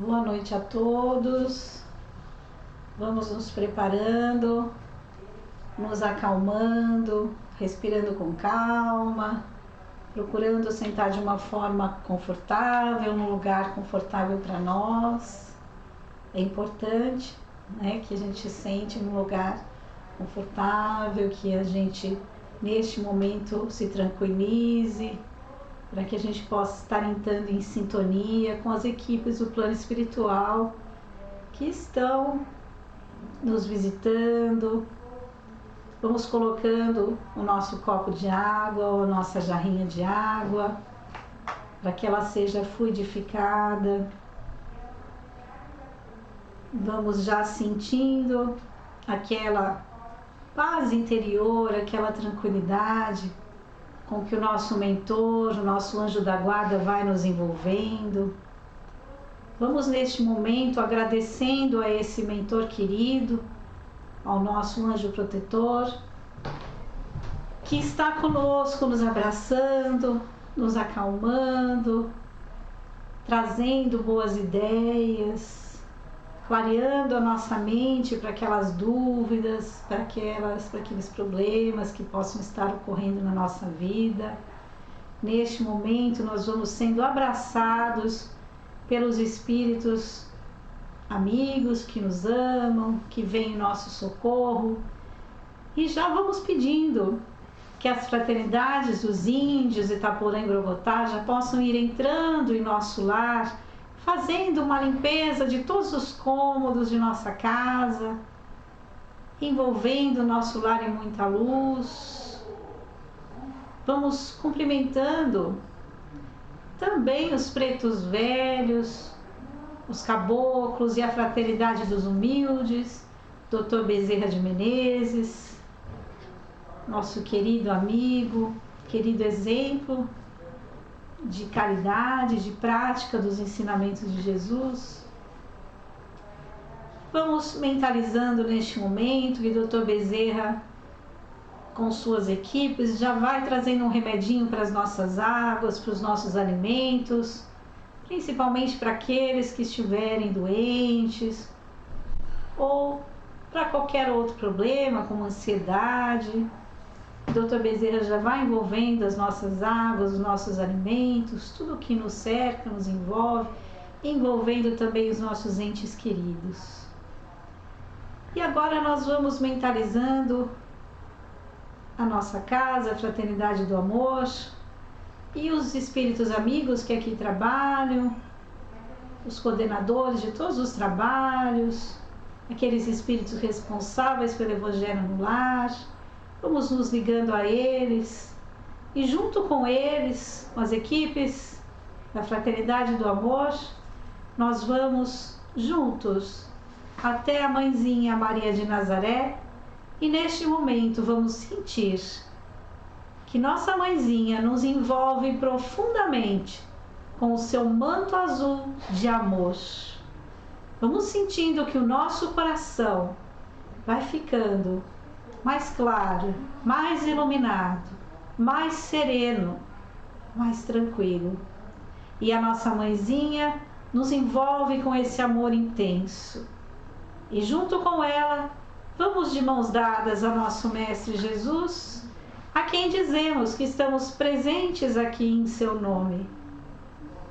Boa noite a todos. Vamos nos preparando, nos acalmando, respirando com calma, procurando sentar de uma forma confortável, num lugar confortável para nós. É importante, que a gente sente num lugar confortável, que a gente neste momento se tranquilize, para que a gente possa estar entrando em sintonia com as equipes do plano espiritual que estão nos visitando. Vamos colocando o nosso copo de água ou a nossa jarrinha de água para que ela seja fluidificada. Vamos já sentindo aquela paz interior, aquela tranquilidade com que o nosso mentor, o nosso anjo da guarda vai nos envolvendo. Vamos neste momento agradecendo a esse mentor querido, ao nosso anjo protetor, que está conosco, nos abraçando, nos acalmando, trazendo boas ideias, clareando a nossa mente para aquelas dúvidas, para aqueles problemas que possam estar ocorrendo na nossa vida. Neste momento nós vamos sendo abraçados pelos espíritos amigos que nos amam, que vêm em nosso socorro, e já vamos pedindo que as fraternidades dos índios Itaporã e Grogotá já possam ir entrando em nosso lar, fazendo uma limpeza de todos os cômodos de nossa casa, envolvendo o nosso lar em muita luz. Vamos cumprimentando também os pretos velhos, os caboclos e a fraternidade dos humildes, Dr. Bezerra de Menezes, nosso querido amigo, querido exemplo de caridade, de prática dos ensinamentos de Jesus. Vamos mentalizando neste momento que o Dr. Bezerra, com suas equipes, já vai trazendo um remedinho para as nossas águas, para os nossos alimentos, principalmente para aqueles que estiverem doentes ou para qualquer outro problema, como ansiedade. O Dr. Bezerra já vai envolvendo as nossas águas, os nossos alimentos, tudo que nos cerca, nos envolve, envolvendo também os nossos entes queridos. E agora nós vamos mentalizando a nossa casa, a Fraternidade do Amor, e os espíritos amigos que aqui trabalham, os coordenadores de todos os trabalhos, aqueles espíritos responsáveis pelo Evangelho no lar. Vamos nos ligando a eles e junto com eles, com as equipes da Fraternidade do Amor, nós vamos juntos até a Mãezinha Maria de Nazaré e neste momento vamos sentir que nossa Mãezinha nos envolve profundamente com o seu manto azul de amor. Vamos sentindo que o nosso coração vai ficando mais claro, mais iluminado, mais sereno, mais tranquilo. E a nossa Mãezinha nos envolve com esse amor intenso. E junto com ela, vamos de mãos dadas ao nosso Mestre Jesus, a quem dizemos que estamos presentes aqui em seu nome,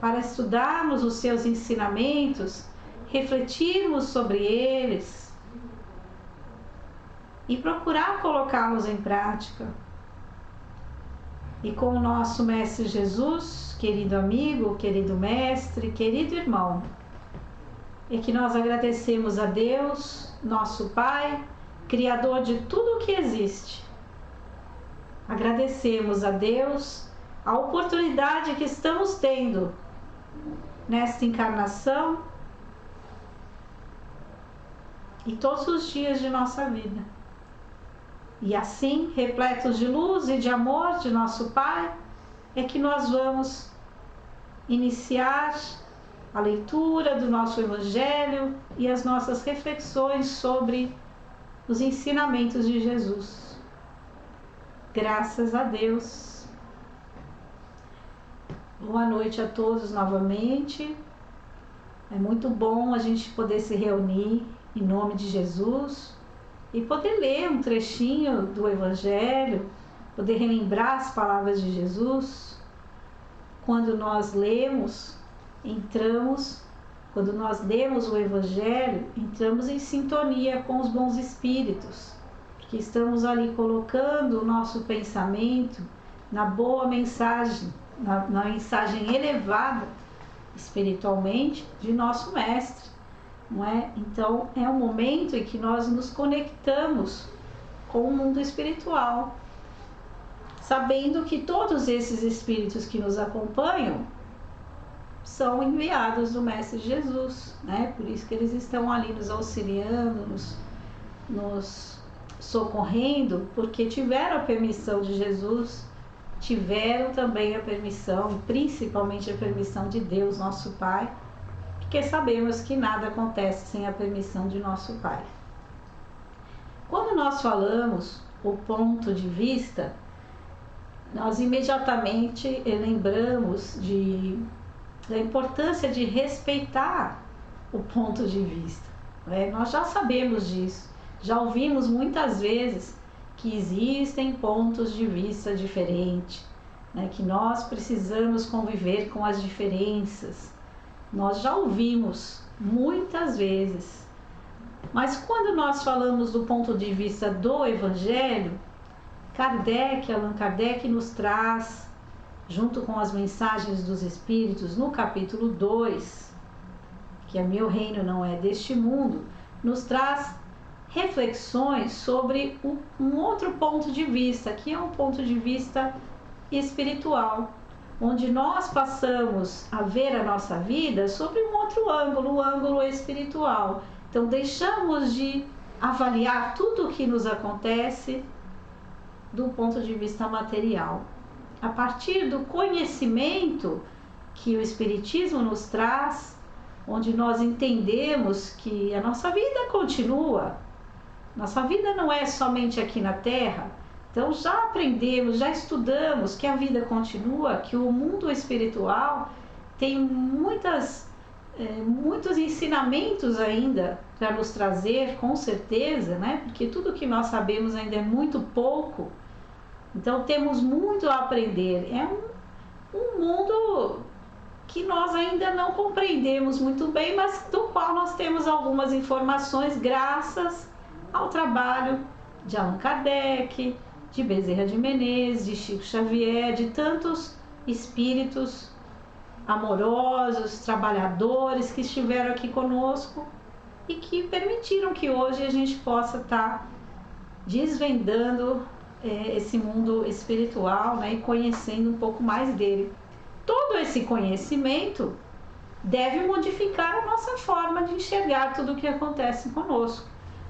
para estudarmos os seus ensinamentos, refletirmos sobre eles e procurar colocá-los em prática. E com o nosso Mestre Jesus, querido amigo, querido mestre, querido irmão, é que nós agradecemos a Deus, nosso Pai, Criador de tudo o que existe. Agradecemos a Deus a oportunidade que estamos tendo nesta encarnação e todos os dias de nossa vida. E assim, repletos de luz e de amor de nosso Pai, é que nós vamos iniciar a leitura do nosso Evangelho e as nossas reflexões sobre os ensinamentos de Jesus. Graças a Deus. Boa noite a todos novamente. É muito bom a gente poder se reunir em nome de Jesus e poder ler um trechinho do Evangelho, poder relembrar as palavras de Jesus. Quando nós lemos o Evangelho, entramos em sintonia com os bons espíritos, porque estamos ali colocando o nosso pensamento na boa mensagem, na mensagem elevada espiritualmente de nosso Mestre, não é? Então é um momento em que nós nos conectamos com o mundo espiritual, sabendo que todos esses espíritos que nos acompanham são enviados do Mestre Jesus, né? Por isso que eles estão ali nos auxiliando, nos socorrendo, porque tiveram a permissão de Jesus, tiveram também a permissão, principalmente a permissão de Deus, nosso Pai, porque sabemos que nada acontece sem a permissão de nosso Pai. Quando nós falamos o ponto de vista, nós imediatamente lembramos da importância de respeitar o ponto de vista, né? Nós já sabemos disso, já ouvimos muitas vezes que existem pontos de vista diferentes, né? Que nós precisamos conviver com as diferenças. Nós já ouvimos muitas vezes, mas quando nós falamos do ponto de vista do Evangelho, Allan Kardec nos traz, junto com as mensagens dos Espíritos, no capítulo 2, que é Meu Reino Não É Deste Mundo, nos traz reflexões sobre um outro ponto de vista, que é um ponto de vista espiritual, onde nós passamos a ver a nossa vida sobre um outro ângulo, o ângulo espiritual. Então deixamos de avaliar tudo o que nos acontece do ponto de vista material. A partir do conhecimento que o Espiritismo nos traz, onde nós entendemos que a nossa vida continua, nossa vida não é somente aqui na Terra. Então já aprendemos, já estudamos que a vida continua, que o mundo espiritual tem muitos ensinamentos ainda para nos trazer, com certeza, né? Porque tudo que nós sabemos ainda é muito pouco. Então temos muito a aprender. É um mundo que nós ainda não compreendemos muito bem, mas do qual nós temos algumas informações graças ao trabalho de Allan Kardec, de Bezerra de Menezes, de Chico Xavier, de tantos espíritos amorosos, trabalhadores que estiveram aqui conosco e que permitiram que hoje a gente possa estar desvendando esse mundo espiritual, né, e conhecendo um pouco mais dele. Todo esse conhecimento deve modificar a nossa forma de enxergar tudo o que acontece conosco.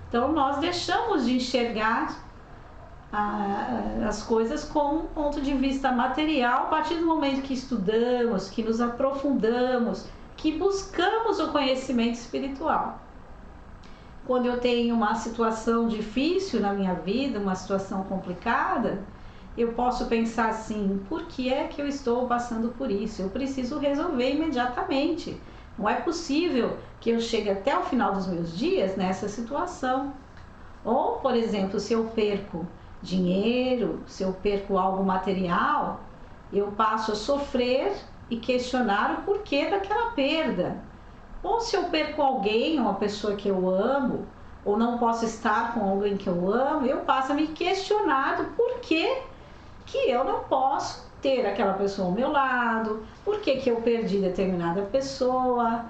Então nós deixamos de enxergar as coisas com um ponto de vista material a partir do momento que estudamos, que nos aprofundamos, que buscamos o conhecimento espiritual. Quando eu tenho uma situação difícil na minha vida, uma situação complicada, eu posso pensar assim: por que é que eu estou passando por isso? Eu preciso resolver imediatamente. Não é possível que eu chegue até o final dos meus dias nessa situação. Ou, por exemplo, se eu perco dinheiro, se eu perco algo material, eu passo a sofrer e questionar o porquê daquela perda. Ou se eu perco alguém, uma pessoa que eu amo, ou não posso estar com alguém que eu amo, eu passo a me questionar do porquê que eu não posso ter aquela pessoa ao meu lado, porquê que eu perdi determinada pessoa.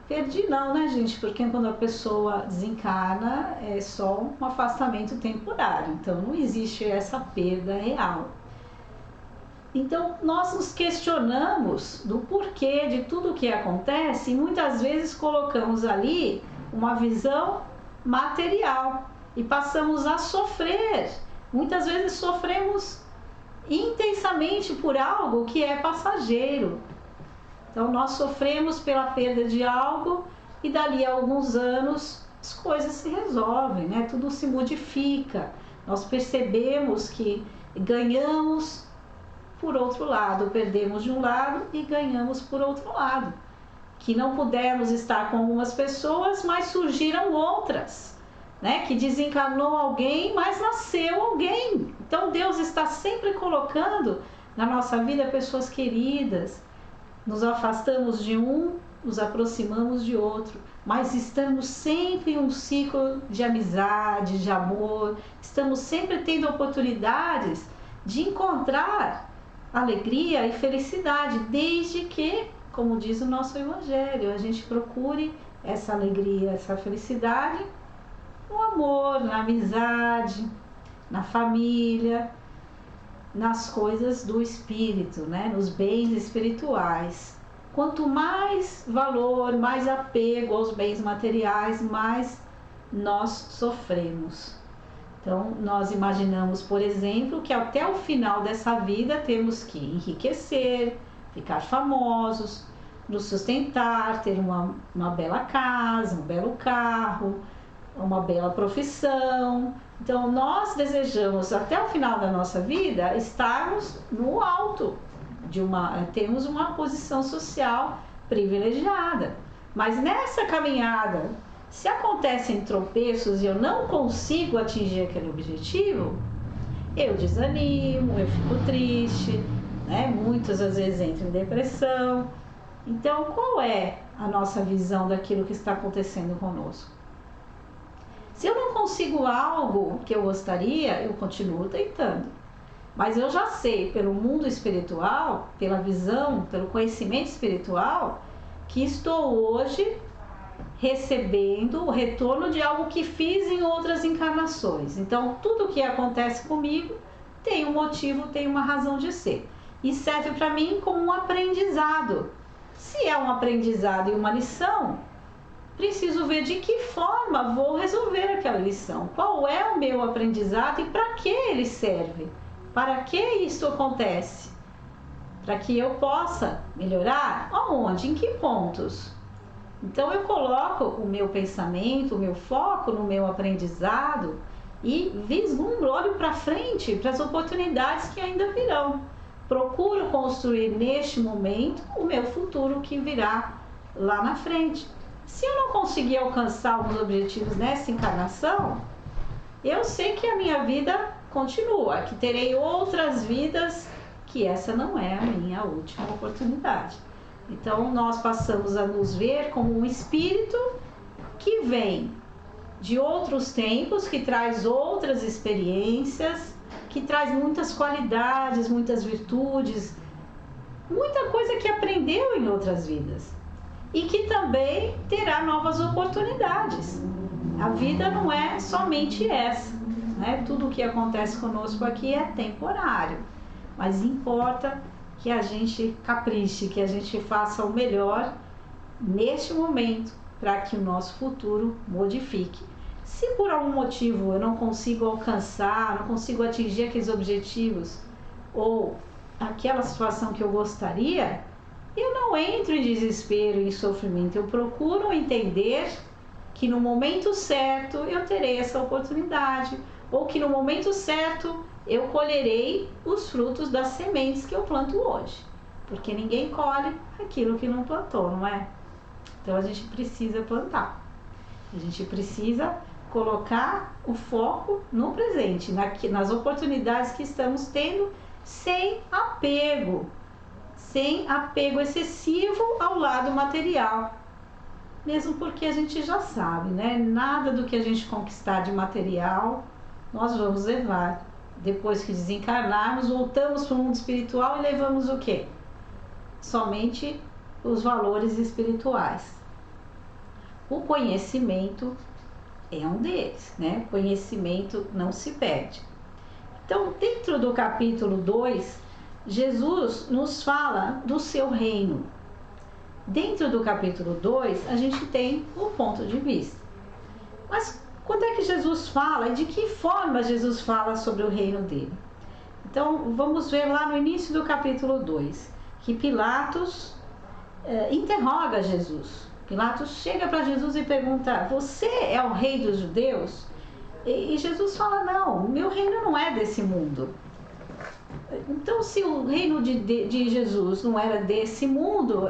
Perdi não, né, gente? Porque quando a pessoa desencarna é só um afastamento temporário, então não existe essa perda real. Então nós nos questionamos do porquê de tudo o que acontece e muitas vezes colocamos ali uma visão material e passamos a sofrer. Muitas vezes sofremos intensamente por algo que é passageiro. Então nós sofremos pela perda de algo e dali a alguns anos as coisas se resolvem, né? Tudo se modifica. Nós percebemos que ganhamos por outro lado, perdemos de um lado e ganhamos por outro lado. que não pudemos estar com algumas pessoas, mas surgiram outras, né? Que desencarnou alguém, mas nasceu alguém. Então Deus está sempre colocando na nossa vida pessoas queridas. Nos afastamos de um, nos aproximamos de outro, mas estamos sempre em um ciclo de amizade, de amor. Estamos sempre tendo oportunidades de encontrar alegria e felicidade, desde que, como diz o nosso Evangelho, a gente procure essa alegria, essa felicidade no amor, na amizade, na família, nas coisas do espírito, né? Nos bens espirituais. Quanto mais valor, mais apego aos bens materiais, mais nós sofremos. Então, nós imaginamos, por exemplo, que até o final dessa vida temos que enriquecer, ficar famosos, nos sustentar, ter uma bela casa, um belo carro, uma bela profissão. Então, nós desejamos, até o final da nossa vida, estarmos no alto, temos uma posição social privilegiada. Mas nessa caminhada, se acontecem tropeços e eu não consigo atingir aquele objetivo, eu desanimo, eu fico triste, né? Muitas às vezes entro em depressão. Então, qual é a nossa visão daquilo que está acontecendo conosco? Se eu não consigo algo que eu gostaria, eu continuo tentando. Mas eu já sei, pelo mundo espiritual, pela visão, pelo conhecimento espiritual, que estou hoje recebendo o retorno de algo que fiz em outras encarnações. Então, tudo que acontece comigo tem um motivo, tem uma razão de ser. E serve para mim como um aprendizado. Se é um aprendizado e uma lição, preciso ver de que forma vou resolver aquela lição. Qual é o meu aprendizado e para que ele serve? Para que isso acontece? Para que eu possa melhorar? Aonde? Em que pontos? Então eu coloco o meu pensamento, o meu foco no meu aprendizado e vislumbro, olho para frente, para as oportunidades que ainda virão. Procuro construir neste momento o meu futuro que virá lá na frente. Se eu não conseguir alcançar alguns objetivos nessa encarnação, eu sei que a minha vida continua, que terei outras vidas, que essa não é a minha última oportunidade. Então, nós passamos a nos ver como um espírito que vem de outros tempos, que traz outras experiências, que traz muitas qualidades, muitas virtudes, muita coisa que aprendeu em outras vidas. E que também terá novas oportunidades. A vida não é somente essa, né? Tudo o que acontece conosco aqui é temporário, mas importa que a gente capriche, que a gente faça o melhor neste momento para que o nosso futuro modifique. Se por algum motivo eu não consigo alcançar, não consigo atingir aqueles objetivos ou aquela situação que eu gostaria, eu não entro em desespero, em sofrimento. Eu procuro entender que no momento certo eu terei essa oportunidade, ou que no momento certo eu colherei os frutos das sementes que eu planto hoje. Porque ninguém colhe aquilo que não plantou, não é? Então a gente precisa plantar. A gente precisa colocar o foco no presente, nas oportunidades que estamos tendo, sem apego excessivo ao lado material. Mesmo porque a gente já sabe, né? Nada do que a gente conquistar de material nós vamos levar. Depois que desencarnarmos, voltamos para o mundo espiritual e levamos o quê? Somente os valores espirituais. O conhecimento é um deles, né? O conhecimento não se perde. Então, dentro do capítulo 2, Jesus nos fala do seu reino. Dentro do capítulo 2, a gente tem o ponto de vista. Mas quando é que Jesus fala e de que forma Jesus fala sobre o reino dele? Então, vamos ver lá no início do capítulo 2, que Pilatos interroga Jesus. Pilatos chega para Jesus e pergunta: você é o rei dos judeus? E Jesus fala: não, meu reino não é desse mundo. Então, se o reino de Jesus não era desse mundo,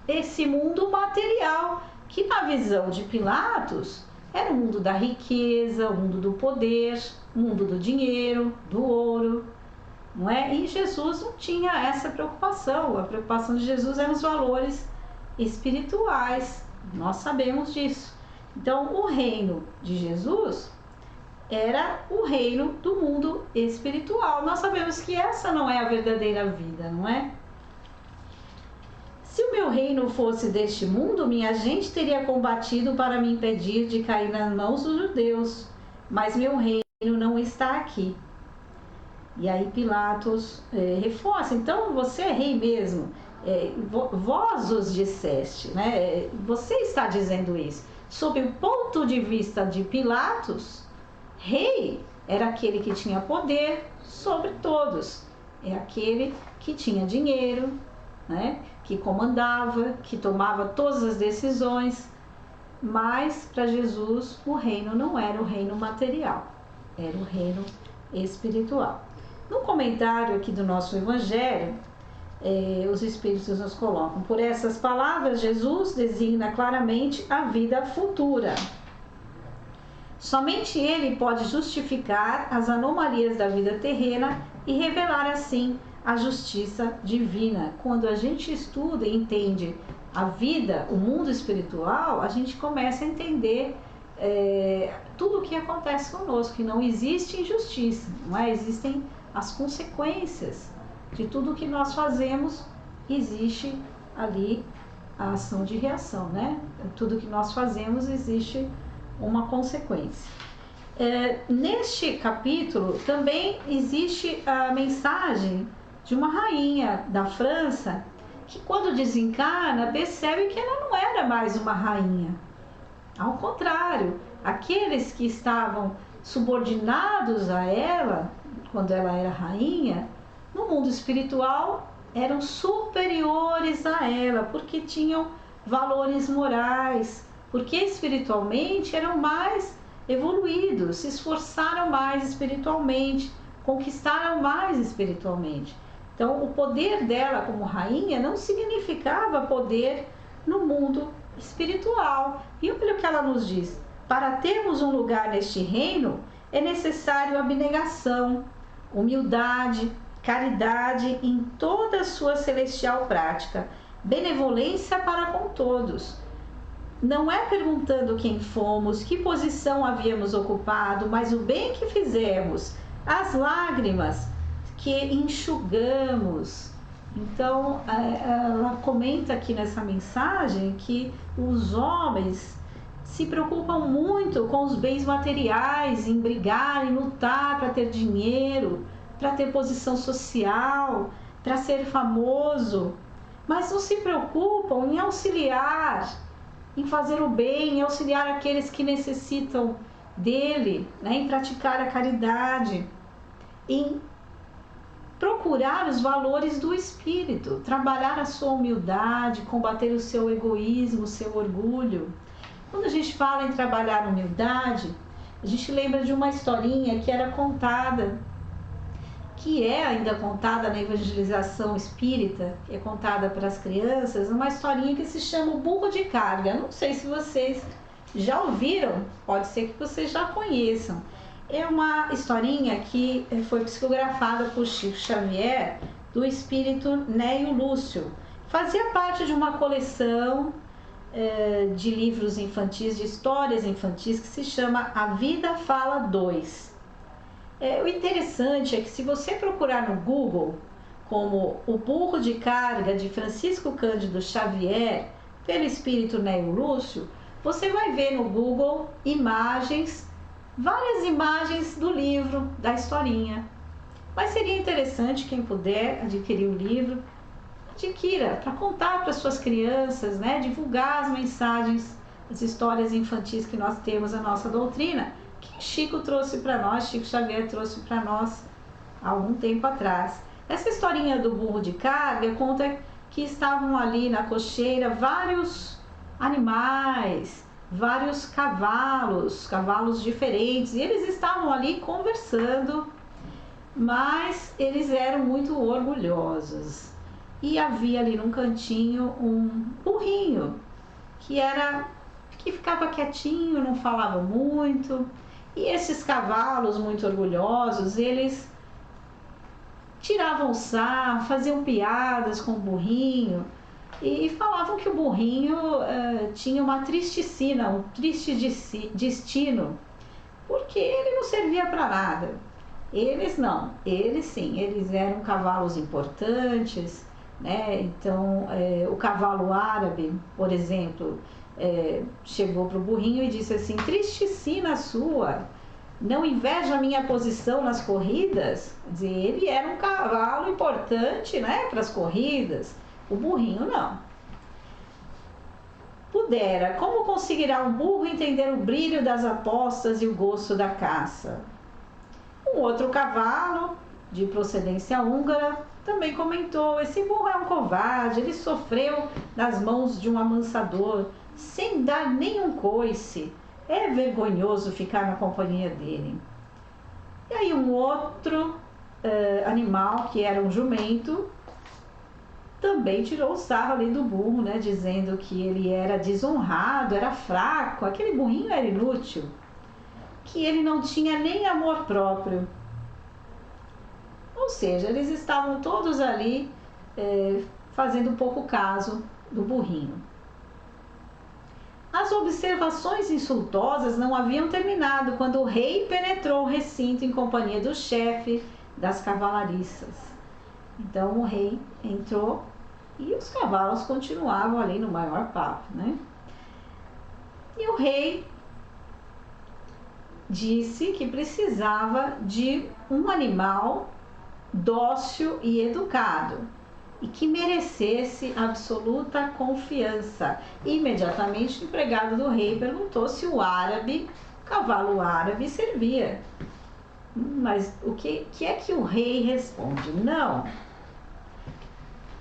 esse mundo material, que na visão de Pilatos era o mundo da riqueza, o mundo do poder, o mundo do dinheiro, do ouro, não é? E Jesus não tinha essa preocupação. A preocupação de Jesus eram os valores espirituais. Nós sabemos disso. Então, o reino de Jesus era o reino do mundo espiritual. Nós sabemos que essa não é a verdadeira vida, não é? Se o meu reino fosse deste mundo, minha gente teria combatido para me impedir de cair nas mãos dos judeus, mas meu reino não está aqui. E aí Pilatos reforça, então você é rei mesmo, vós os disseste, né? Você está dizendo isso. Sob o ponto de vista de Pilatos, rei era aquele que tinha poder sobre todos, é aquele que tinha dinheiro, né? Que comandava, que tomava todas as decisões, mas para Jesus o reino não era o reino material, era o reino espiritual. No comentário aqui do nosso Evangelho, os Espíritos nos colocam: por essas palavras, Jesus designa claramente a vida futura. Somente Ele pode justificar as anomalias da vida terrena e revelar assim a justiça divina. Quando a gente estuda e entende a vida, o mundo espiritual, a gente começa a entender tudo o que acontece conosco, que não existe injustiça, não é? Existem as consequências de tudo que nós fazemos, existe ali a ação de reação, né? Tudo que nós fazemos existe uma consequência. Neste capítulo também existe a mensagem de uma rainha da França que, quando desencarna, percebe que ela não era mais uma rainha. Ao contrário, aqueles que estavam subordinados a ela, quando ela era rainha, no mundo espiritual eram superiores a ela, porque tinham valores morais, porque espiritualmente eram mais evoluídos, se esforçaram mais espiritualmente, conquistaram mais espiritualmente. Então, o poder dela como rainha não significava poder no mundo espiritual. E olha o que ela nos diz: para termos um lugar neste reino, é necessário abnegação, humildade, caridade em toda a sua celestial prática, benevolência para com todos. Não é perguntando quem fomos, que posição havíamos ocupado, mas o bem que fizemos, as lágrimas que enxugamos. Então, ela comenta aqui nessa mensagem que os homens se preocupam muito com os bens materiais, em brigar, em lutar para ter dinheiro, para ter posição social, para ser famoso, mas não se preocupam em auxiliar, em fazer o bem, em auxiliar aqueles que necessitam dele, né? Em praticar a caridade, em procurar os valores do espírito, trabalhar a sua humildade, combater o seu egoísmo, o seu orgulho. Quando a gente fala em trabalhar a humildade, a gente lembra de uma historinha que era contada, que é ainda contada na evangelização espírita, que é contada para as crianças, uma historinha que se chama O Burro de Carga. Não sei se vocês já ouviram, pode ser que vocês já conheçam. É uma historinha que foi psicografada por Chico Xavier, do espírito Neio Lúcio. Fazia parte de uma coleção de livros infantis, de histórias infantis, que se chama A Vida Fala 2. O interessante é que, se você procurar no Google como O Burro de Carga, de Francisco Cândido Xavier, pelo espírito Neio Lúcio, você vai ver no Google imagens, várias imagens do livro, da historinha. Mas seria interessante, quem puder adquirir o livro, adquira, para contar para suas crianças, né? Divulgar as mensagens, as histórias infantis que nós temos na nossa doutrina, que Chico trouxe para nós, Chico Xavier trouxe para nós há algum tempo atrás. Essa historinha do burro de carga conta que estavam ali na cocheira vários animais, vários cavalos diferentes, e eles estavam ali conversando, mas eles eram muito orgulhosos. e havia ali num cantinho um burrinho que ficava quietinho, não falava muito. E esses cavalos muito orgulhosos, eles tiravam sarro, faziam piadas com o burrinho e falavam que o burrinho tinha uma triste sina, um triste destino, porque ele não servia para nada. Eles não, eles sim, eles eram cavalos importantes, né? Então, o cavalo árabe, por exemplo, chegou para o burrinho e disse assim: triste sina sua, não inveja a minha posição nas corridas? Quer dizer, ele era um cavalo importante, né, para as corridas, o burrinho não. Como conseguirá um burro entender o brilho das apostas e o gosto da caça? Um outro cavalo, de procedência húngara, também comentou: esse burro é um covarde, ele sofreu nas mãos de um amansador, sem dar nenhum coice. É vergonhoso ficar na companhia dele. E aí um outro animal, que era um jumento, também tirou o sarro ali do burro, né, dizendo que ele era desonrado, era fraco, aquele burrinho era inútil, que ele não tinha nem amor próprio. Ou seja, eles estavam todos ali fazendo pouco caso do burrinho. As observações insultosas não haviam terminado quando o rei penetrou o recinto em companhia do chefe das cavalariças. Então o rei entrou e os cavalos continuavam ali no maior papo, né? E o rei disse que precisava de um animal dócil e educado e que merecesse absoluta confiança. Imediatamente o empregado do rei perguntou se o cavalo árabe servia. Mas o que é que o rei responde? Não.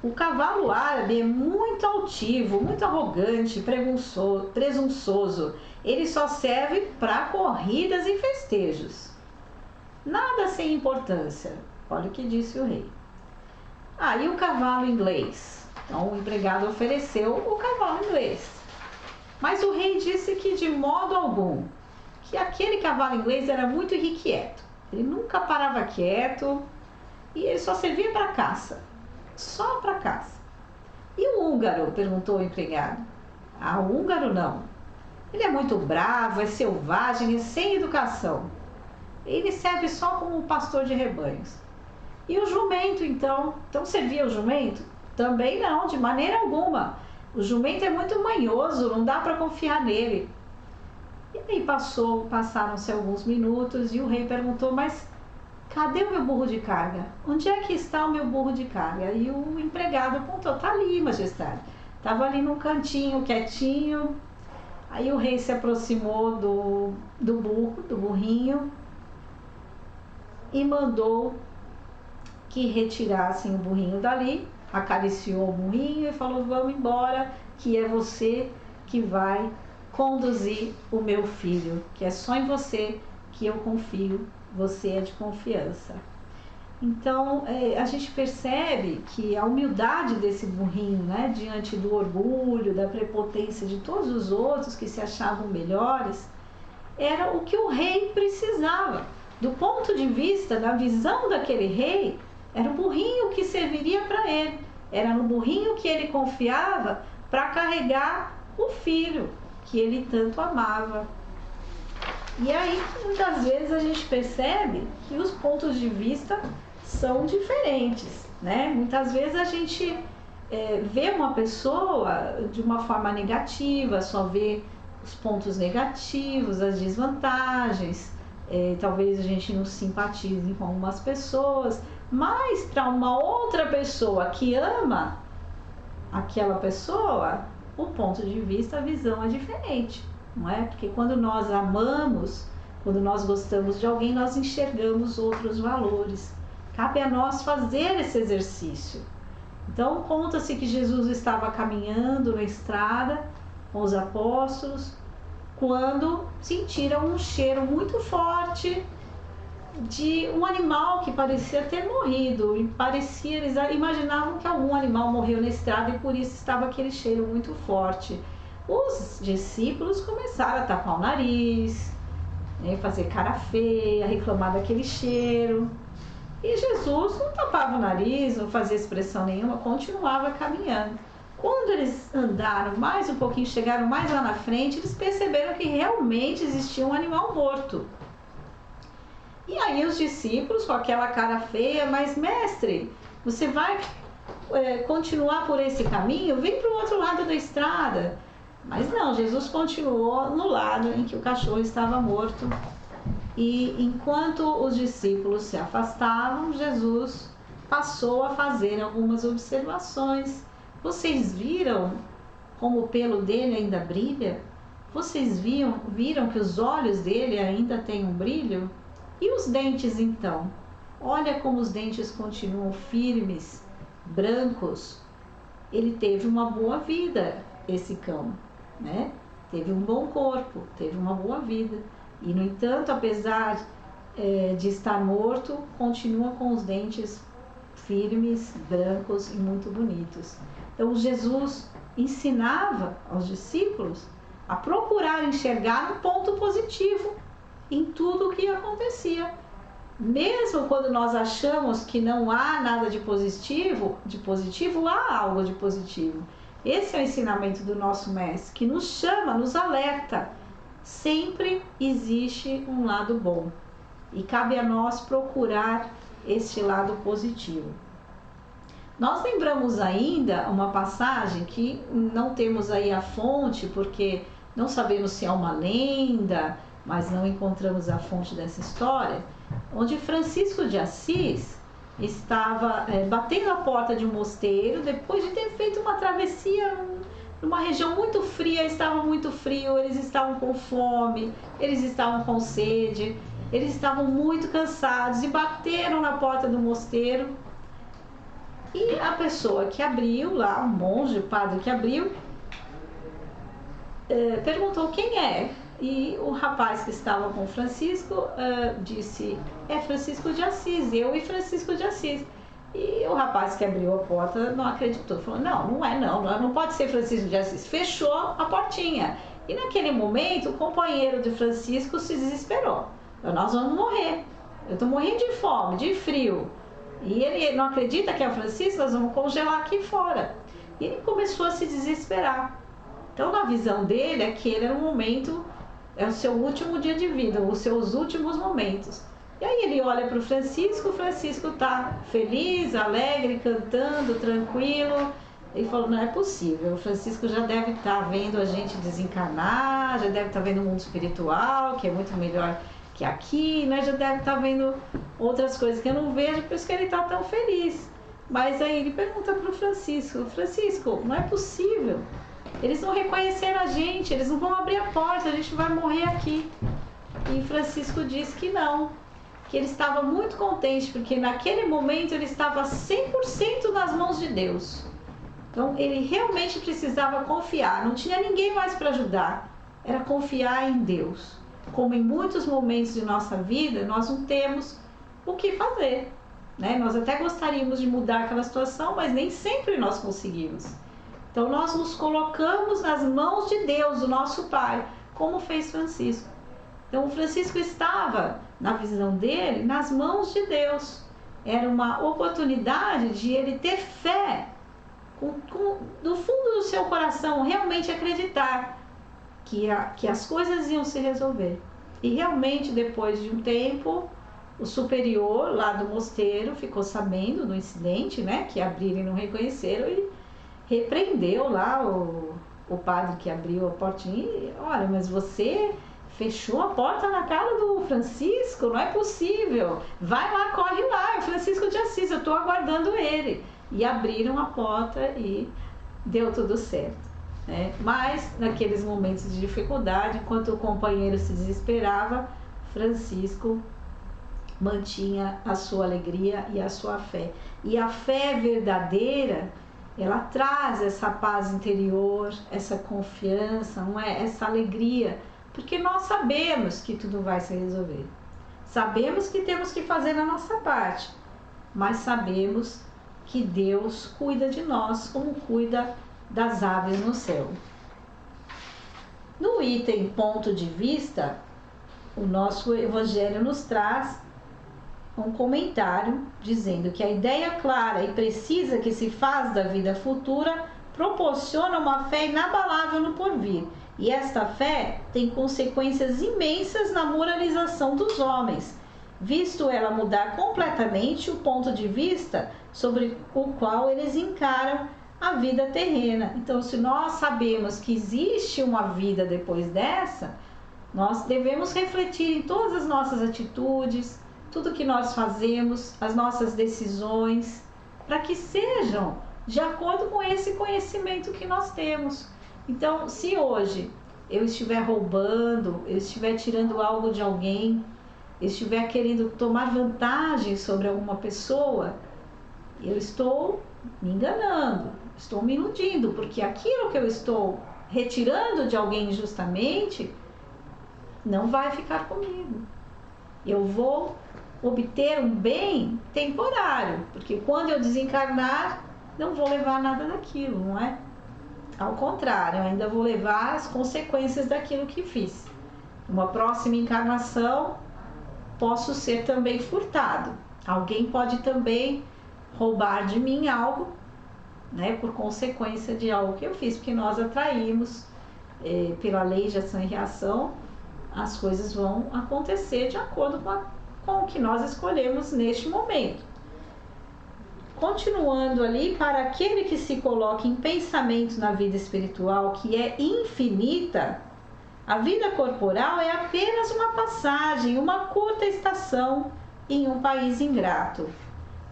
O cavalo árabe é muito altivo, muito arrogante, presunçoso. Ele só serve para corridas e festejos. Nada sem importância. Olha o que disse o rei. E o cavalo inglês? Então o empregado ofereceu o cavalo inglês. Mas o rei disse que de modo algum, que aquele cavalo inglês era muito irrequieto. Ele nunca parava quieto e ele só servia para caça. Só para caça. E o húngaro? Perguntou o empregado. O húngaro não. Ele é muito bravo, é selvagem, é sem educação. Ele serve só como pastor de rebanhos. E o jumento, então? Então servia o jumento? Também não, de maneira alguma. O jumento é muito manhoso, não dá para confiar nele. E aí passaram-se alguns minutos e o rei perguntou: mas cadê o meu burro de carga? Onde é que está o meu burro de carga? E o empregado apontou: tá ali, majestade. Estava ali num cantinho, quietinho. Aí o rei se aproximou do burrinho e mandou que retirassem o burrinho dali, acariciou o burrinho e falou: vamos embora, que é você que vai conduzir o meu filho, que é só em você que eu confio, você é de confiança. Então a gente percebe que a humildade desse burrinho, né, diante do orgulho, da prepotência de todos os outros que se achavam melhores, era o que o rei precisava. Do ponto de vista, da visão daquele rei, era o burrinho que serviria para ele. Era no burrinho que ele confiava para carregar o filho que ele tanto amava. E aí, muitas vezes, a gente percebe que os pontos de vista são diferentes, né? Muitas vezes a gente vê uma pessoa de uma forma negativa, só vê os pontos negativos, as desvantagens. Talvez a gente não simpatize com algumas pessoas, mas para uma outra pessoa que ama aquela pessoa, o ponto de vista, a visão é diferente, não é? Porque quando nós amamos, quando nós gostamos de alguém, nós enxergamos outros valores. Cabe a nós fazer esse exercício. Então, conta-se que Jesus estava caminhando na estrada com os apóstolos, quando sentiram um cheiro muito forte de um animal que parecia ter morrido. E eles imaginavam que algum animal morreu na estrada e por isso estava aquele cheiro muito forte. Os discípulos começaram a tapar o nariz, né, fazer cara feia, reclamar daquele cheiro. E Jesus não tapava o nariz, não fazia expressão nenhuma, continuava caminhando. Quando eles andaram mais um pouquinho, chegaram mais lá na frente, eles perceberam que realmente existia um animal morto. E aí os discípulos, com aquela cara feia, mas mestre, você vai continuar por esse caminho? Vem para o outro lado da estrada. Mas não, Jesus continuou no lado em que o cachorro estava morto. E enquanto os discípulos se afastavam, Jesus passou a fazer algumas observações. Vocês viram como o pelo dele ainda brilha? Vocês viram que os olhos dele ainda têm um brilho? E os dentes então? Olha como os dentes continuam firmes, brancos. Ele teve uma boa vida, esse cão, né? Teve um bom corpo, teve uma boa vida. E, no entanto, apesar de estar morto, continua com os dentes firmes, brancos e muito bonitos. Então, Jesus ensinava aos discípulos a procurar enxergar um ponto positivo em tudo o que acontecia. Mesmo quando nós achamos que não há nada de positivo, há algo de positivo. Esse é o ensinamento do nosso mestre, que nos chama, nos alerta. Sempre existe um lado bom e cabe a nós procurar este lado positivo. Nós lembramos ainda uma passagem que não temos aí a fonte, porque não sabemos se é uma lenda, mas não encontramos a fonte dessa história, onde Francisco de Assis estava batendo a porta de um mosteiro depois de ter feito uma travessia numa região muito fria. Estava muito frio, eles estavam com fome, eles estavam com sede, eles estavam muito cansados e bateram na porta do mosteiro. E a pessoa que abriu lá, o monge, o padre que abriu, perguntou quem é. E o rapaz que estava com Francisco disse: é Francisco de Assis, eu e Francisco de Assis. E o rapaz que abriu a porta não acreditou, falou: não pode ser Francisco de Assis. Fechou a portinha. E naquele momento o companheiro de Francisco se desesperou: nós vamos morrer, eu estou morrendo de fome, de frio, e ele não acredita que é o Francisco, nós vamos congelar aqui fora. E ele começou a se desesperar. Então, na visão dele, aquele era um momento, é o seu último dia de vida, os seus últimos momentos. E aí ele olha para o Francisco está feliz, alegre, cantando, tranquilo. Ele falou: não é possível, o Francisco já deve estar vendo a gente desencarnar, já deve estar vendo o mundo espiritual, que é muito melhor que aqui, né? Já deve estar vendo outras coisas que eu não vejo, por isso que ele está tão feliz. Mas aí ele pergunta para o Francisco, não é possível, eles não reconheceram a gente, eles não vão abrir a porta, a gente vai morrer aqui. E Francisco diz que não, que ele estava muito contente, porque naquele momento ele estava 100% nas mãos de Deus. Então ele realmente precisava confiar, não tinha ninguém mais para ajudar, era confiar em Deus. Como em muitos momentos de nossa vida, nós não temos o que fazer, né? Nós até gostaríamos de mudar aquela situação, mas nem sempre nós conseguimos. Então nós nos colocamos nas mãos de Deus, o nosso Pai, como fez Francisco. Então o Francisco estava, na visão dele, nas mãos de Deus. Era uma oportunidade de ele ter fé, do fundo do seu coração, realmente acreditar que as coisas iam se resolver. E realmente, depois de um tempo, o superior lá do mosteiro ficou sabendo do incidente, né, que abriram e não reconheceram, e repreendeu lá o padre que abriu a portinha. E, olha, mas você fechou a porta na cara do Francisco, não é possível, vai lá, corre lá, é o Francisco de Assis, eu estou aguardando ele. E abriram a porta e deu tudo certo, né? Mas naqueles momentos de dificuldade, enquanto o companheiro se desesperava, Francisco mantinha a sua alegria e a sua fé. E a fé verdadeira, ela traz essa paz interior, essa confiança, não é? Essa alegria, porque nós sabemos que tudo vai se resolver. Sabemos que temos que fazer a nossa parte, mas sabemos que Deus cuida de nós como cuida das aves no céu. No item ponto de vista, o nosso Evangelho nos traz um comentário dizendo que a ideia clara e precisa que se faz da vida futura proporciona uma fé inabalável no porvir. E esta fé tem consequências imensas na moralização dos homens, visto ela mudar completamente o ponto de vista sobre o qual eles encaram a vida terrena. Então, se nós sabemos que existe uma vida depois dessa, nós devemos refletir em todas as nossas atitudes, tudo que nós fazemos, as nossas decisões, para que sejam de acordo com esse conhecimento que nós temos. Então, se hoje eu estiver roubando, eu estiver tirando algo de alguém, eu estiver querendo tomar vantagem sobre alguma pessoa, eu estou me enganando, estou me iludindo, porque aquilo que eu estou retirando de alguém injustamente não vai ficar comigo. Eu vou obter um bem temporário, porque quando eu desencarnar, não vou levar nada daquilo, não é? Ao contrário, eu ainda vou levar as consequências daquilo que fiz. Uma próxima encarnação, posso ser também furtado. Alguém pode também roubar de mim algo, né, por consequência de algo que eu fiz, porque nós atraímos, pela lei de ação e reação, as coisas vão acontecer de acordo com o que nós escolhemos neste momento. Continuando ali, para aquele que se coloca em pensamento na vida espiritual, que é infinita, a vida corporal é apenas uma passagem, uma curta estação em um país ingrato.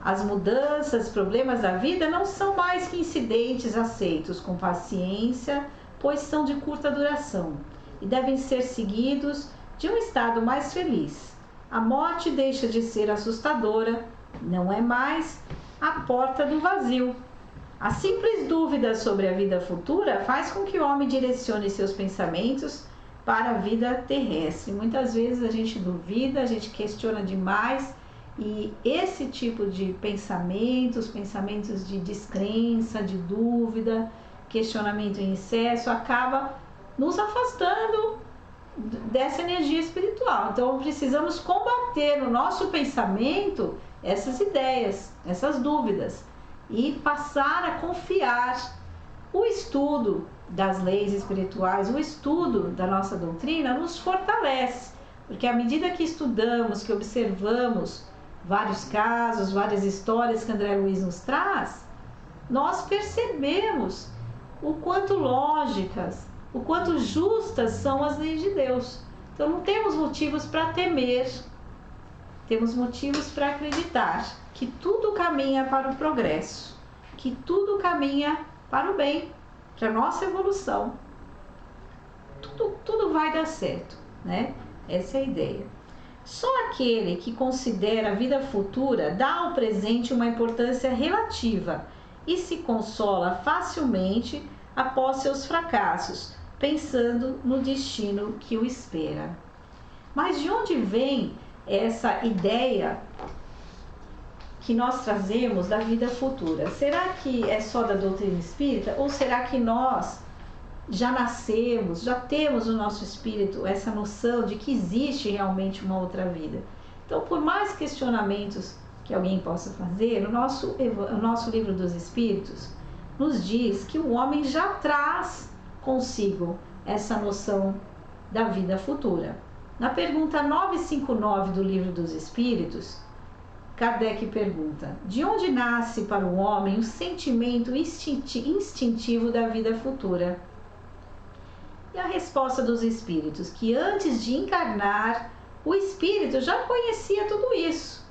As mudanças, problemas da vida não são mais que incidentes aceitos com paciência, pois são de curta duração e devem ser seguidos de um estado mais feliz. A morte deixa de ser assustadora, não é mais a porta do vazio. A simples dúvida sobre a vida futura faz com que o homem direcione seus pensamentos para a vida terrestre. Muitas vezes a gente duvida, a gente questiona demais, e esse tipo de pensamentos de descrença, de dúvida, questionamento em excesso, acaba nos afastando dessa energia espiritual. Então precisamos combater no nosso pensamento essas ideias, essas dúvidas, e passar a confiar. O estudo das leis espirituais, o estudo da nossa doutrina nos fortalece, porque à medida que estudamos, que observamos vários casos, várias histórias que André Luiz nos traz, nós percebemos o quanto lógicas, o quanto justas são as leis de Deus. Então não temos motivos para temer, temos motivos para acreditar que tudo caminha para o progresso, que tudo caminha para o bem, para a nossa evolução. Tudo vai dar certo, né? Essa é a ideia. Só aquele que considera a vida futura dá ao presente uma importância relativa e se consola facilmente após seus fracassos, pensando no destino que o espera. Mas de onde vem essa ideia que nós trazemos da vida futura? Será que é só da doutrina espírita, ou será que nós já nascemos, já temos no nosso espírito essa noção de que existe realmente uma outra vida? Então, por mais questionamentos que alguém possa fazer, o nosso livro dos Espíritos nos diz que o homem já traz consigo essa noção da vida futura. Na pergunta 959 do livro dos Espíritos, Kardec pergunta: de onde nasce para o homem o sentimento instintivo da vida futura? E a resposta dos Espíritos, que antes de encarnar, o Espírito já conhecia tudo isso.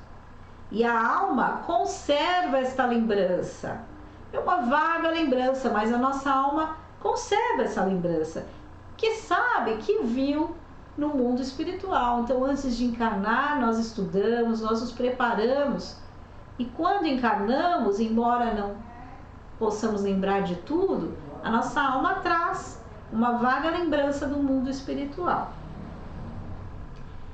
E a alma conserva esta lembrança. É uma vaga lembrança, mas a nossa alma conserva essa lembrança, que sabe, que viu no mundo espiritual. Então, antes de encarnar, nós estudamos, nós nos preparamos. E quando encarnamos, embora não possamos lembrar de tudo, a nossa alma traz uma vaga lembrança do mundo espiritual.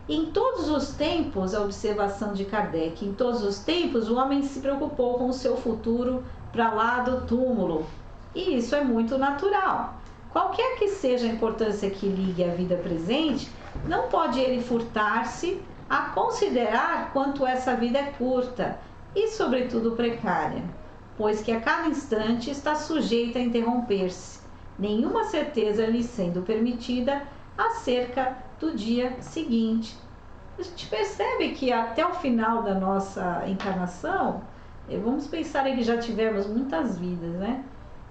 Em todos os tempos, a observação de Kardec, em todos os tempos o homem se preocupou com o seu futuro para lá do túmulo. E isso é muito natural. Qualquer que seja a importância que ligue à vida presente, não pode ele furtar-se a considerar quanto essa vida é curta e, sobretudo, precária, pois que a cada instante está sujeita a interromper-se, nenhuma certeza lhe sendo permitida acerca do dia seguinte. A gente percebe que até o final da nossa encarnação, vamos pensar em que já tivemos muitas vidas, né?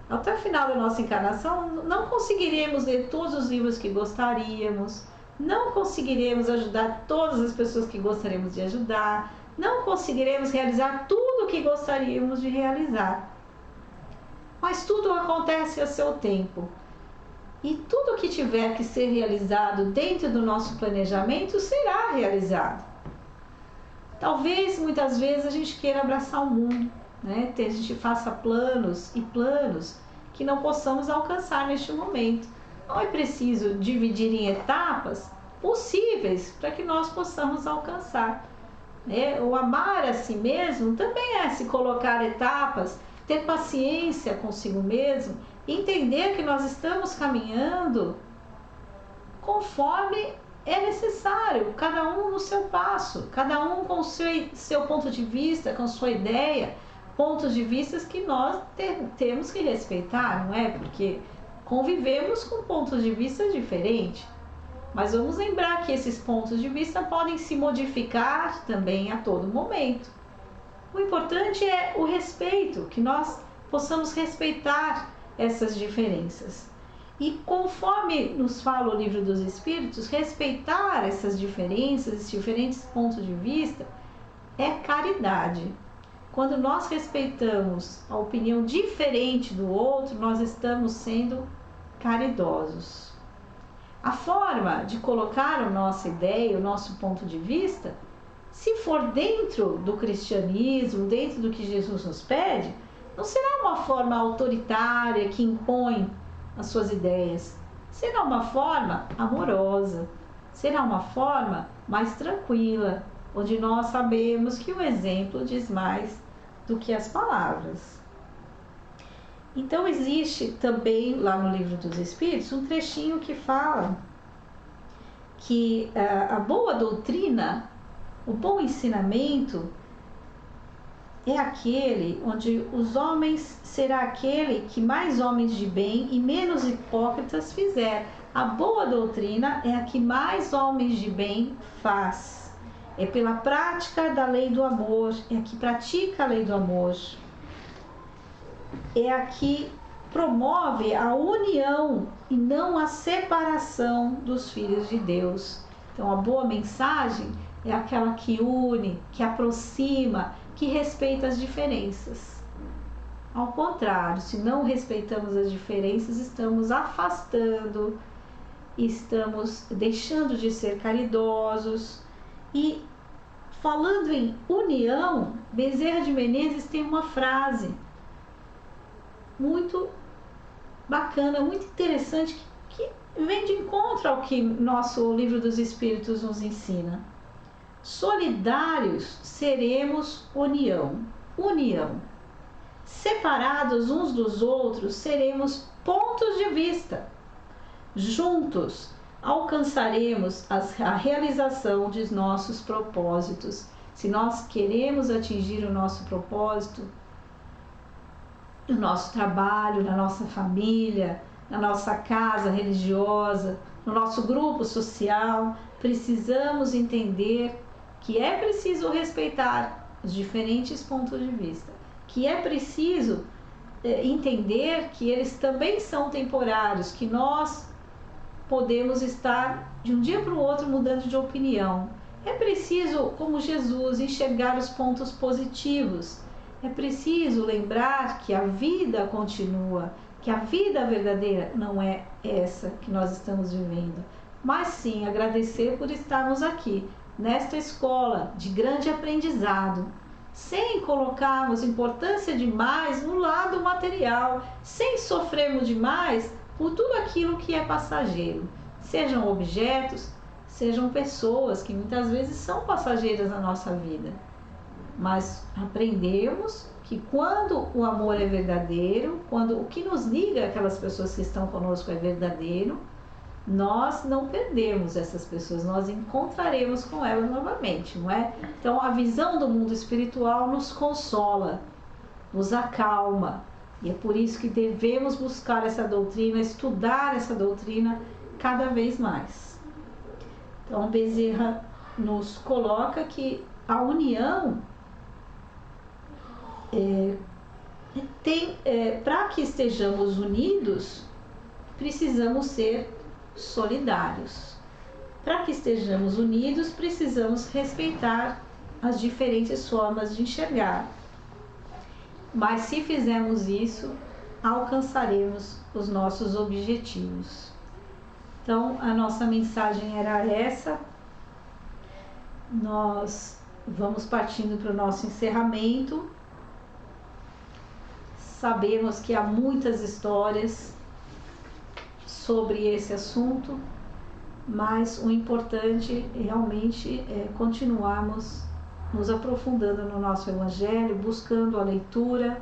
Até o final da nossa encarnação, não conseguiremos ler todos os livros que gostaríamos, não conseguiremos ajudar todas as pessoas que gostaríamos de ajudar, não conseguiremos realizar tudo o que gostaríamos de realizar. Mas tudo acontece a seu tempo. E tudo que tiver que ser realizado dentro do nosso planejamento será realizado. Talvez, muitas vezes, a gente queira abraçar o mundo, né? A gente faça planos e planos que não possamos alcançar neste momento. Não é preciso dividir em etapas possíveis para que nós possamos alcançar. O amar a si mesmo também é se colocar etapas, ter paciência consigo mesmo, entender que nós estamos caminhando conforme é necessário, cada um no seu passo, cada um com o seu ponto de vista, com sua ideia, pontos de vista que nós temos que respeitar, não é? Porque convivemos com pontos de vista diferentes, mas vamos lembrar que esses pontos de vista podem se modificar também a todo momento. O importante é o respeito, que nós possamos respeitar essas diferenças. E conforme nos fala o Livro dos Espíritos, respeitar essas diferenças, esses diferentes pontos de vista, é caridade. Quando nós respeitamos a opinião diferente do outro, nós estamos sendo caridosos. A forma de colocar a nossa ideia, o nosso ponto de vista, se for dentro do cristianismo, dentro do que Jesus nos pede, não será uma forma autoritária que impõe as suas ideias. Será uma forma amorosa, será uma forma mais tranquila, onde nós sabemos que o exemplo diz mais do que as palavras. Então existe também lá no Livro dos Espíritos um trechinho que fala que a boa doutrina, o bom ensinamento é aquele onde os homens será aquele que mais homens de bem e menos hipócritas fizer. A boa doutrina é a que mais homens de bem faz. É pela prática da lei do amor, é a que pratica a lei do amor. É a que promove a união e não a separação dos filhos de Deus. Então a boa mensagem é aquela que une, que aproxima, que respeita as diferenças. Ao contrário, se não respeitamos as diferenças, estamos afastando, estamos deixando de ser caridosos. E falando em união, Bezerra de Menezes tem uma frase muito bacana, muito interessante, que vem de encontro ao que nosso Livro dos Espíritos nos ensina. Solidários seremos união. Separados uns dos outros seremos pontos de vista. Juntos alcançaremos a realização de nossos propósitos. Se nós queremos atingir o nosso propósito, no nosso trabalho, na nossa família, na nossa casa religiosa, no nosso grupo social, precisamos entender que é preciso respeitar os diferentes pontos de vista, que é preciso entender que eles também são temporários, que nós podemos estar de um dia para o outro mudando de opinião. É preciso, como Jesus, enxergar os pontos positivos. É preciso lembrar que a vida continua, que a vida verdadeira não é essa que nós estamos vivendo, mas sim agradecer por estarmos aqui, nesta escola de grande aprendizado, sem colocarmos importância demais no lado material, sem sofrermos demais por tudo aquilo que é passageiro, sejam objetos, sejam pessoas que muitas vezes são passageiras na nossa vida, mas aprendemos que quando o amor é verdadeiro, quando o que nos liga àquelas pessoas que estão conosco é verdadeiro, nós não perdemos essas pessoas, nós encontraremos com elas novamente, não é? Então a visão do mundo espiritual nos consola, nos acalma, e é por isso que devemos buscar essa doutrina, estudar essa doutrina cada vez mais. Então Bezerra nos coloca que a união para que estejamos unidos, precisamos ser solidários. Para que estejamos unidos, precisamos respeitar as diferentes formas de enxergar. Mas se fizermos isso, alcançaremos os nossos objetivos. Então, a nossa mensagem era essa. Nós vamos partindo para o nosso encerramento. Sabemos que há muitas histórias sobre esse assunto, mas o importante realmente é continuarmos nos aprofundando no nosso Evangelho, buscando a leitura,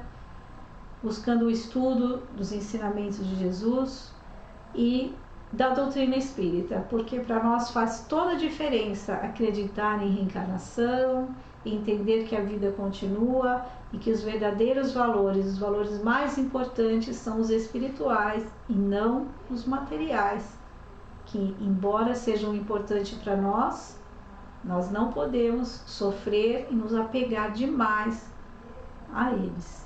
buscando o estudo dos ensinamentos de Jesus e da doutrina espírita, porque para nós faz toda a diferença acreditar em reencarnação, entender que a vida continua e que os verdadeiros valores, os valores mais importantes são os espirituais e não os materiais, que embora sejam importantes para nós, nós não podemos sofrer e nos apegar demais a eles.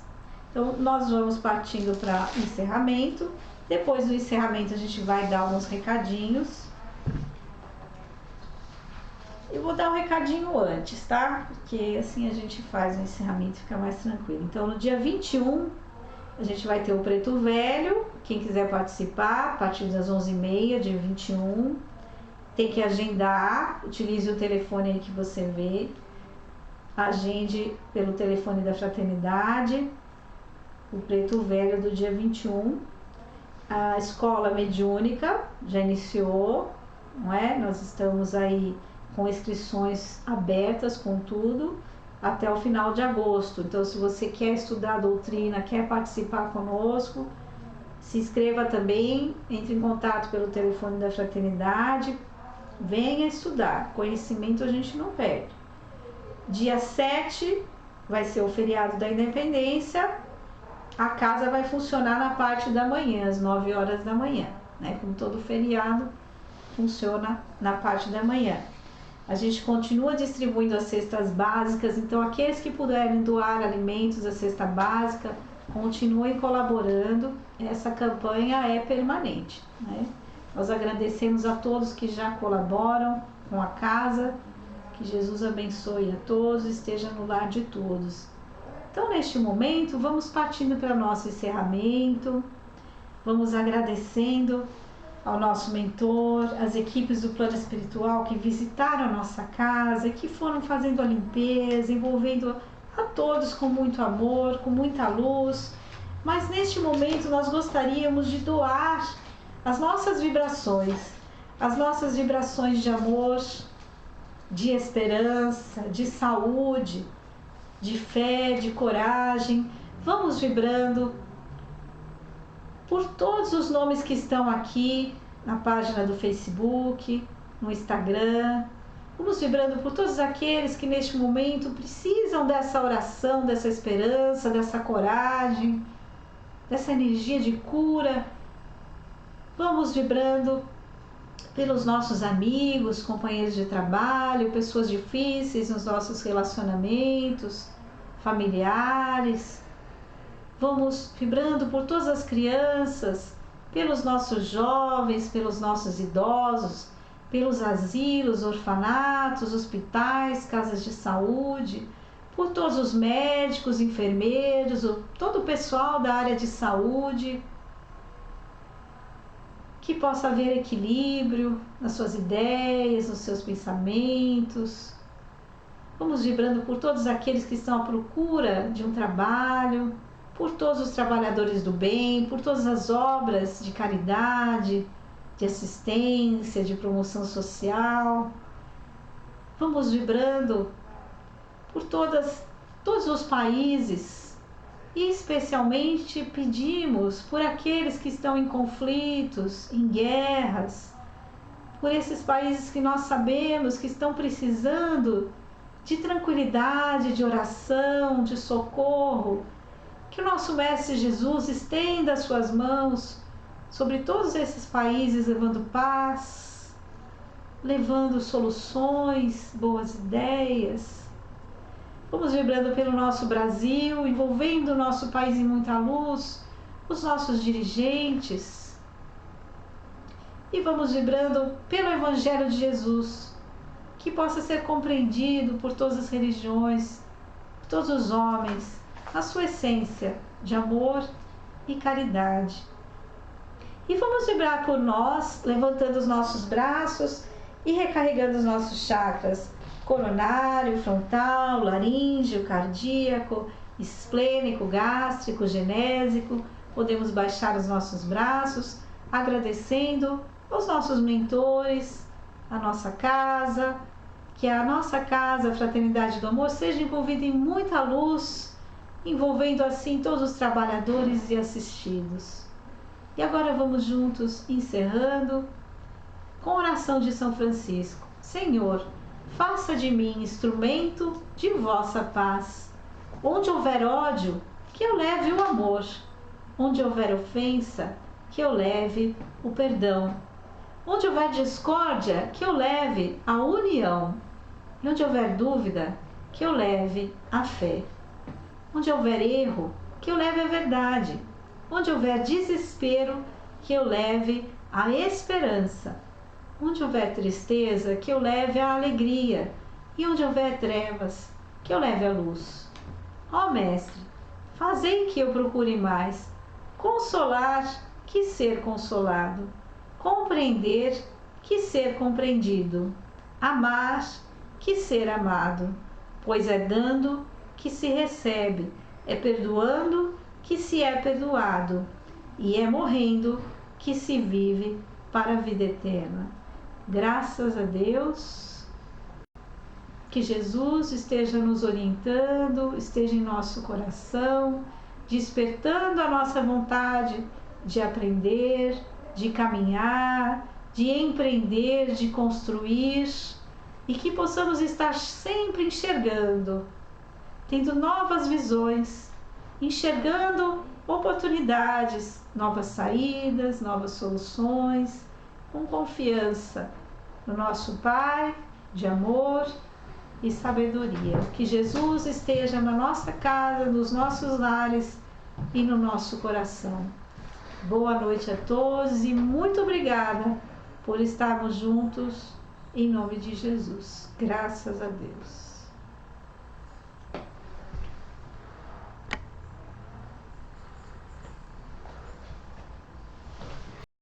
Então nós vamos partindo para encerramento. Depois do encerramento a gente vai dar alguns recadinhos. Eu vou dar um recadinho antes, tá? Porque assim a gente faz o encerramento e fica mais tranquilo. Então no dia 21 a gente vai ter o Preto Velho. Quem quiser participar, a partir das 11h30, dia 21, tem que agendar. Utilize o telefone aí que você vê. Agende pelo telefone da Fraternidade o Preto Velho do dia 21. A escola mediúnica já iniciou, não é? Nós estamos aí com inscrições abertas, com tudo, até o final de agosto. Então, se você quer estudar a doutrina, quer participar conosco, se inscreva também, entre em contato pelo telefone da Fraternidade, venha estudar. Conhecimento a gente não perde. Dia 7 vai ser o feriado da Independência. A casa vai funcionar na parte da manhã, às 9 horas da manhã, né? Como todo feriado, funciona na parte da manhã. A gente continua distribuindo as cestas básicas, então aqueles que puderem doar alimentos à cesta básica, continuem colaborando. Essa campanha é permanente, né? Nós agradecemos a todos que já colaboram com a casa, que Jesus abençoe a todos, esteja no lar de todos. Então, neste momento, vamos partindo para o nosso encerramento, vamos agradecendo ao nosso mentor, às equipes do plano espiritual que visitaram a nossa casa e que foram fazendo a limpeza, envolvendo a todos com muito amor, com muita luz. Mas neste momento nós gostaríamos de doar as nossas vibrações de amor, de esperança, de saúde, de fé, de coragem. Vamos vibrando por todos os nomes que estão aqui na página do Facebook, no Instagram. Vamos vibrando por todos aqueles que neste momento precisam dessa oração, dessa esperança, dessa coragem, dessa energia de cura. Vamos vibrando pelos nossos amigos, companheiros de trabalho, pessoas difíceis nos nossos relacionamentos familiares. Vamos vibrando por todas as crianças, pelos nossos jovens, pelos nossos idosos, pelos asilos, orfanatos, hospitais, casas de saúde, por todos os médicos, enfermeiros, todo o pessoal da área de saúde. Que possa haver equilíbrio nas suas ideias, nos seus pensamentos. Vamos vibrando por todos aqueles que estão à procura de um trabalho, por todos os trabalhadores do bem, por todas as obras de caridade, de assistência, de promoção social. Vamos vibrando por todos os países e especialmente pedimos por aqueles que estão em conflitos, em guerras, por esses países que nós sabemos que estão precisando de tranquilidade, de oração, de socorro. Que o nosso Mestre Jesus estenda as suas mãos sobre todos esses países, levando paz, levando soluções, boas ideias. Vamos vibrando pelo nosso Brasil, envolvendo o nosso país em muita luz, os nossos dirigentes. E vamos vibrando pelo Evangelho de Jesus, que possa ser compreendido por todas as religiões, por todos os homens, a sua essência de amor e caridade. E vamos vibrar por nós, levantando os nossos braços e recarregando os nossos chakras coronário, frontal, laríngeo, cardíaco, esplênico, gástrico, genésico. Podemos baixar os nossos braços, agradecendo aos nossos mentores, a nossa casa, que a nossa casa, a Fraternidade do Amor, seja envolvida em muita luz, envolvendo assim todos os trabalhadores e assistidos. E agora vamos juntos, encerrando, com a oração de São Francisco. Senhor, faça de mim instrumento de vossa paz. Onde houver ódio, que eu leve o amor. Onde houver ofensa, que eu leve o perdão. Onde houver discórdia, que eu leve a união. E onde houver dúvida, que eu leve a fé. Onde houver erro, que eu leve a verdade. Onde houver desespero, que eu leve a esperança. Onde houver tristeza, que eu leve a alegria. E onde houver trevas, que eu leve a luz. Ó Mestre, fazei que eu procure mais consolar que ser consolado, compreender que ser compreendido, amar que ser amado, pois é dando que se recebe, é perdoando que se é perdoado, e é morrendo que se vive para a vida eterna. Graças a Deus, que Jesus esteja nos orientando, esteja em nosso coração, despertando a nossa vontade de aprender, de caminhar, de empreender, de construir, e que possamos estar sempre enxergando, tendo novas visões, enxergando oportunidades, novas saídas, novas soluções, com confiança no nosso Pai de amor e sabedoria. Que Jesus esteja na nossa casa, nos nossos lares e no nosso coração. Boa noite a todos e muito obrigada por estarmos juntos em nome de Jesus. Graças a Deus.